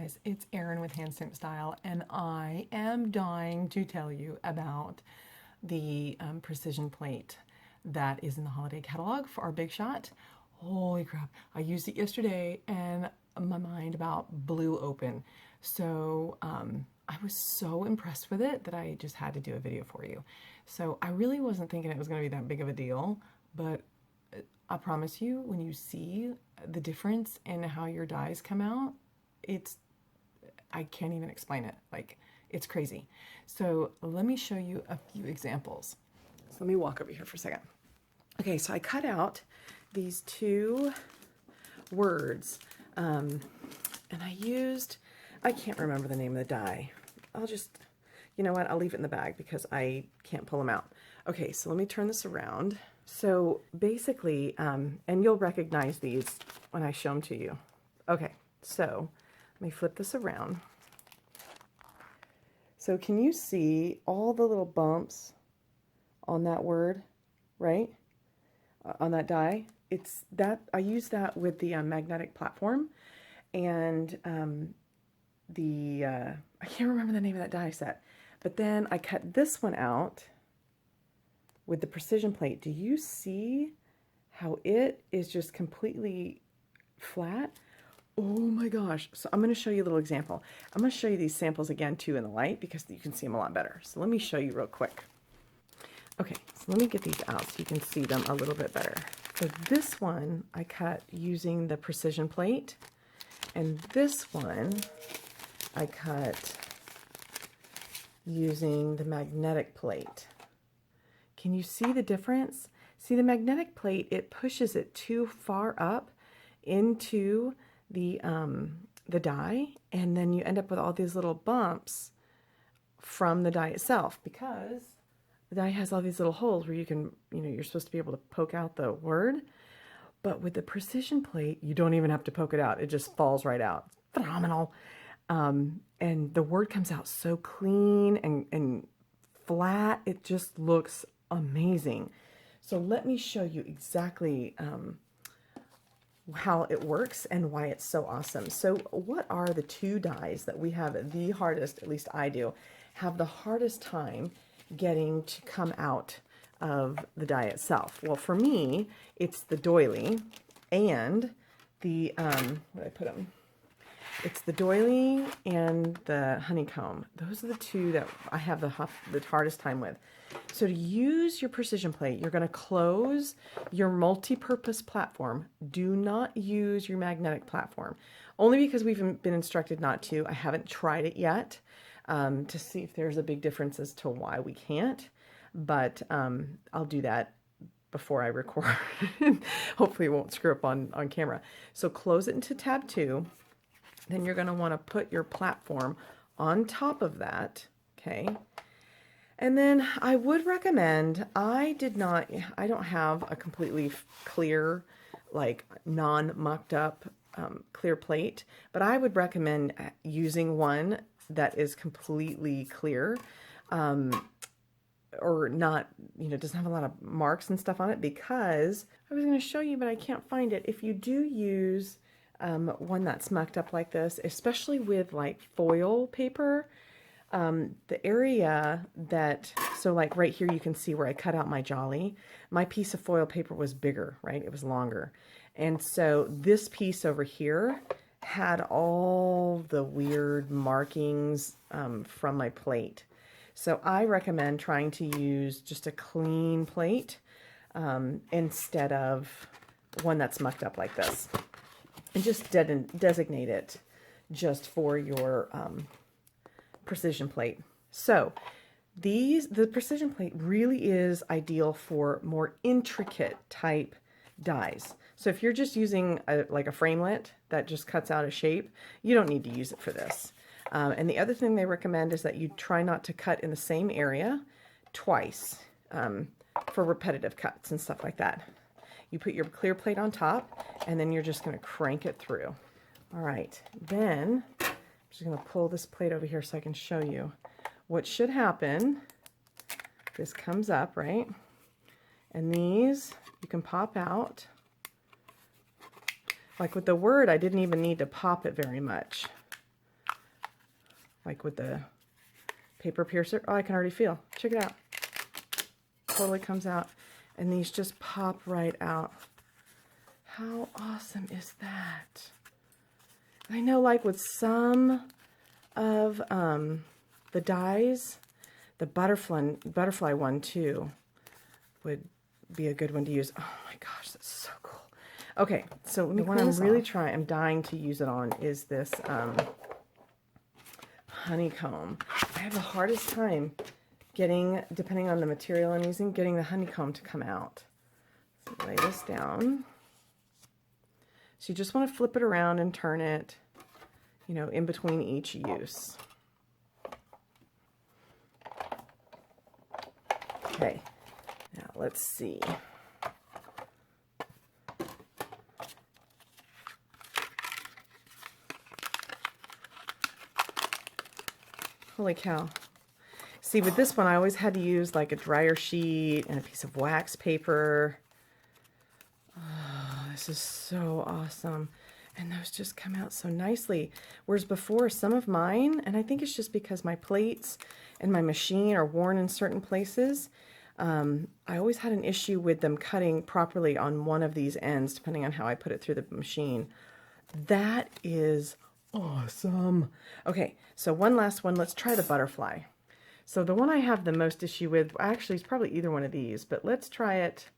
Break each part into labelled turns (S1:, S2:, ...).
S1: guys, it's Erin with HandStampedStyle, and I am dying to tell you about the precision plate that is in the holiday catalog for our Big Shot. Holy crap, I used it yesterday and my mind about blew open. So I was so impressed with it that I just had to do a video for you. So I really wasn't thinking it was going to be that big of a deal, but I promise you, when you see the difference in how your dies come out, I can't even explain it. Like, it's crazy. So let me show you a few examples. So let me walk over here for a second. Okay, so I cut out these two words, and I can't remember the name of the die. You know what, I'll leave it in the bag because I can't pull them out. Okay, so let me turn this around. So basically, and you'll recognize these when I show them to you. Okay, so let me flip this around. So can you see all the little bumps on that word, right? On that die? It's that, I use that with the magnetic platform, and I can't remember the name of that die set, but then I cut this one out with the precision plate. Do you see how it is just completely flat? Oh my gosh. So I'm going to show you a little example. I'm going to show you these samples again too in the light because you can see them a lot better. So let me show you real quick. Okay, so let me get these out so you can see them a little bit better. So this one I cut using the precision plate, and this one I cut using the magnetic plate. Can you see the difference? See, the magnetic plate, it pushes it too far up into the die, and then you end up with all these little bumps from the die itself, because the die has all these little holes where you can, you're supposed to be able to poke out the word. But with the precision plate, you don't even have to poke it out. It just falls right out. It's phenomenal. And the word comes out so clean and flat. It just looks amazing. So let me show you exactly how it works and why it's so awesome. So what are the two dies that we have the hardest, at least I do, have the hardest time getting to come out of the die itself? Well, for me, it's the doily and the, where did I put them? It's the doily and the honeycomb. Those are the two that I have the hardest time with. So to use your precision plate, you're going to close your multi-purpose platform. Do not use your magnetic platform. Only because we've been instructed not to. I haven't tried it yet to see if there's a big difference as to why we can't. But I'll do that before I record. Hopefully it won't screw up on camera. So close it into tab 2. Then you're going to want to put your platform on top of that, okay? And then I would recommend, I don't have a completely clear, like non-mucked up clear plate, but I would recommend using one that is completely clear, or not, doesn't have a lot of marks and stuff on it, because I was going to show you, but I can't find it. If you do use one that's mucked up like this, especially with like foil paper, the area that, so like right here you can see where I cut out my jolly. My piece of foil paper was bigger, right? It was longer. And so this piece over here had all the weird markings from my plate. So I recommend trying to use just a clean plate instead of one that's mucked up like this. And just designate it just for your precision plate. So the precision plate really is ideal for more intricate type dies. So if you're just using like a framelit that just cuts out a shape, you don't need to use it for this. And the other thing they recommend is that you try not to cut in the same area twice for repetitive cuts and stuff like that. You put your clear plate on top, and then you're just going to crank it through. All right, then I'm just going to pull this plate over here so I can show you. What should happen, this comes up, right? And these, you can pop out. Like with the word, I didn't even need to pop it very much. like with the paper piercer. Oh, I can already feel. Check it out. Totally comes out. And these just pop right out. How awesome is that? I know, like with some of the dies, the butterfly one too would be a good one to use. Oh my gosh, that's so cool. Okay, so the one I'm really I'm dying to use it on is this honeycomb. I have the hardest time getting, depending on the material I'm using, getting the honeycomb to come out. So lay this down. So you just want to flip it around and turn it, you know, in between each use. Okay, now let's see. Holy cow. See, with this one, I always had to use like a dryer sheet and a piece of wax paper. Oh, this is so awesome. And those just come out so nicely. Whereas before, some of mine, and I think it's just because my plates and my machine are worn in certain places, I always had an issue with them cutting properly on one of these ends, depending on how I put it through the machine. That is awesome. Okay, so one last one. Let's try the butterfly. So the one I have the most issue with, actually, is probably either one of these, but let's try it.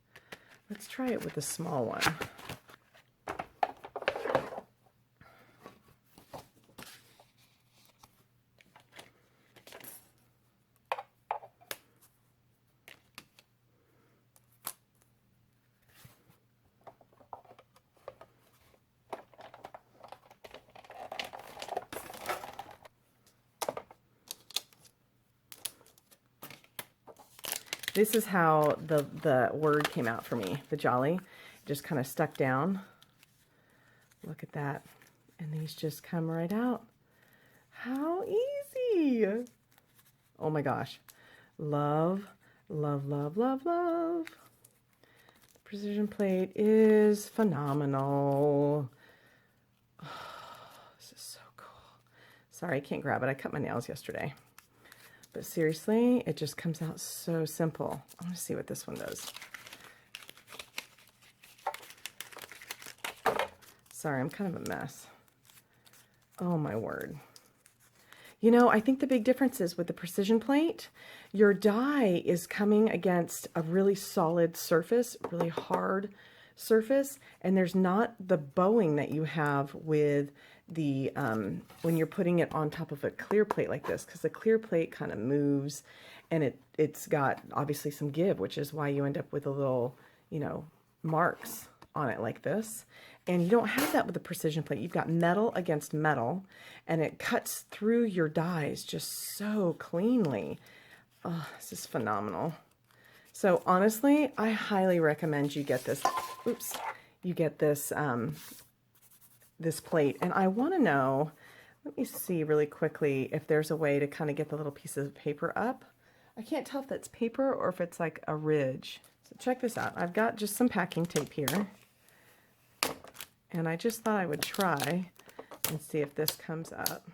S1: Let's try it with the small one. This is how the word came out for me, the jolly. It just kind of stuck down. Look at that. And these just come right out. How easy. Oh my gosh. Love, love, love, love, love. The precision plate is phenomenal. Oh, this is so cool. Sorry, I can't grab it. I cut my nails yesterday. But seriously, it just comes out so simple. I'm going to see what this one does. Sorry, I'm kind of a mess. Oh my word. You know, I think the big difference is with the precision plate, your die is coming against a really solid surface, really hard surface, and there's not the bowing that you have with the when you're putting it on top of a clear plate like this, because the clear plate kind of moves and it's got obviously some give, which is why you end up with a little, you know, marks on it like this. And you don't have that with the precision plate. You've got metal against metal, and it cuts through your dies just so cleanly. Oh, this is phenomenal. So honestly, I highly recommend you get this. Oops, you get this this plate. And I want to know, let me see really quickly if there's a way to kind of get the little pieces of paper up. I can't tell if that's paper or if it's like a ridge. So check this out. I've got just some packing tape here. And I just thought I would try and see if this comes up.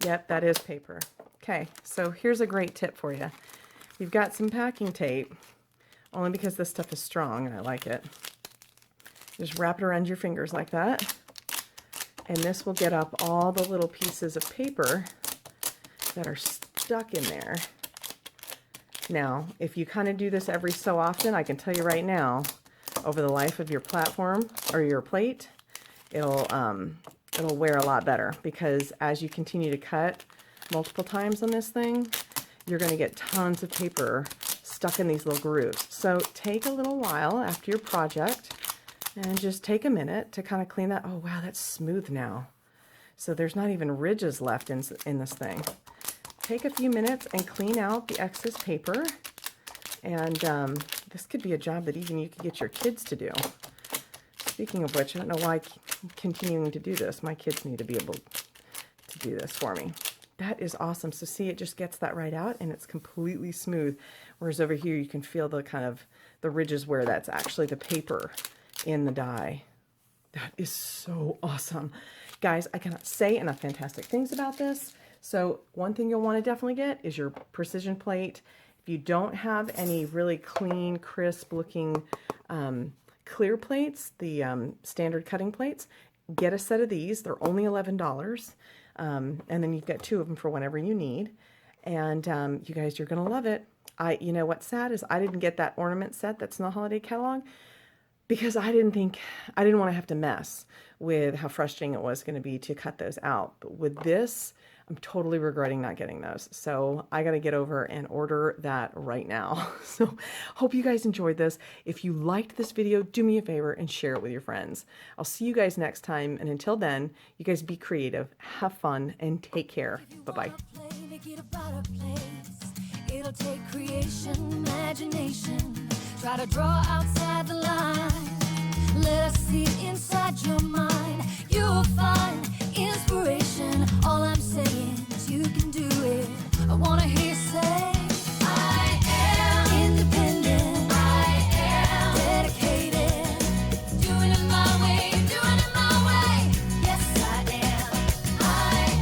S1: Yep, that is paper. Okay, so here's a great tip for you. You've got some packing tape, only because this stuff is strong and I like it. Just wrap it around your fingers like that. And this will get up all the little pieces of paper that are stuck in there. Now, if you kind of do this every so often, I can tell you right now, over the life of your platform or your plate, it'll wear a lot better, because as you continue to cut multiple times on this thing, you're going to get tons of paper stuck in these little grooves. So take a little while after your project and just take a minute to kind of clean that. Oh wow, that's smooth now. So there's not even ridges left in this thing. Take a few minutes and clean out the excess paper. And this could be a job that even you could get your kids to do. Speaking of which, I don't know why I'm continuing to do this. My kids need to be able to do this for me. That is awesome. So see, it just gets that right out and it's completely smooth. Whereas over here, you can feel the kind of the ridges where that's actually the paper in the die. That is so awesome. Guys, I cannot say enough fantastic things about this. So one thing you'll want to definitely get is your precision plate. If you don't have any really clean, crisp looking clear plates, the standard cutting plates, get a set of these. They're only $11. And then you've got 2 of them for whenever you need. And you guys, you're going to love it. You know what's sad is I didn't get that ornament set that's in the holiday catalog because I didn't want to have to mess with how frustrating it was going to be to cut those out. But with this, I'm totally regretting not getting those. So I got to get over and order that right now. So hope you guys enjoyed this. If you liked this video, do me a favor and share it with your friends. I'll see you guys next time. And until then, you guys be creative, have fun, and take care. Bye-bye. It'll take creation, imagination. Try to draw outside the line. Let us see inside your mind. You'll find inspiration. All I'm saying is you can do it. I want to hear you say, I am independent. I am dedicated. Doing it my way, doing it my way. Yes, I am. I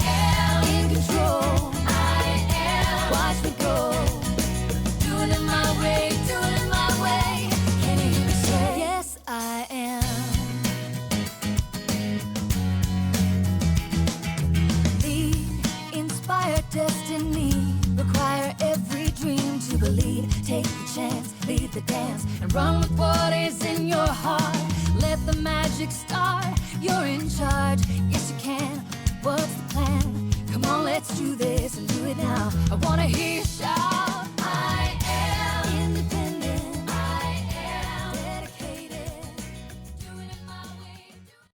S1: am in control. I am. Watch me go. Doing it my way, doing it my way. Can you hear me say, yes, I am. Destiny require every dream to believe. Take the chance, lead the dance, and run with what is in your heart. Let the magic start. You're in charge. Yes, you can. What's the plan? Come on, let's do this and do it now. I wanna hear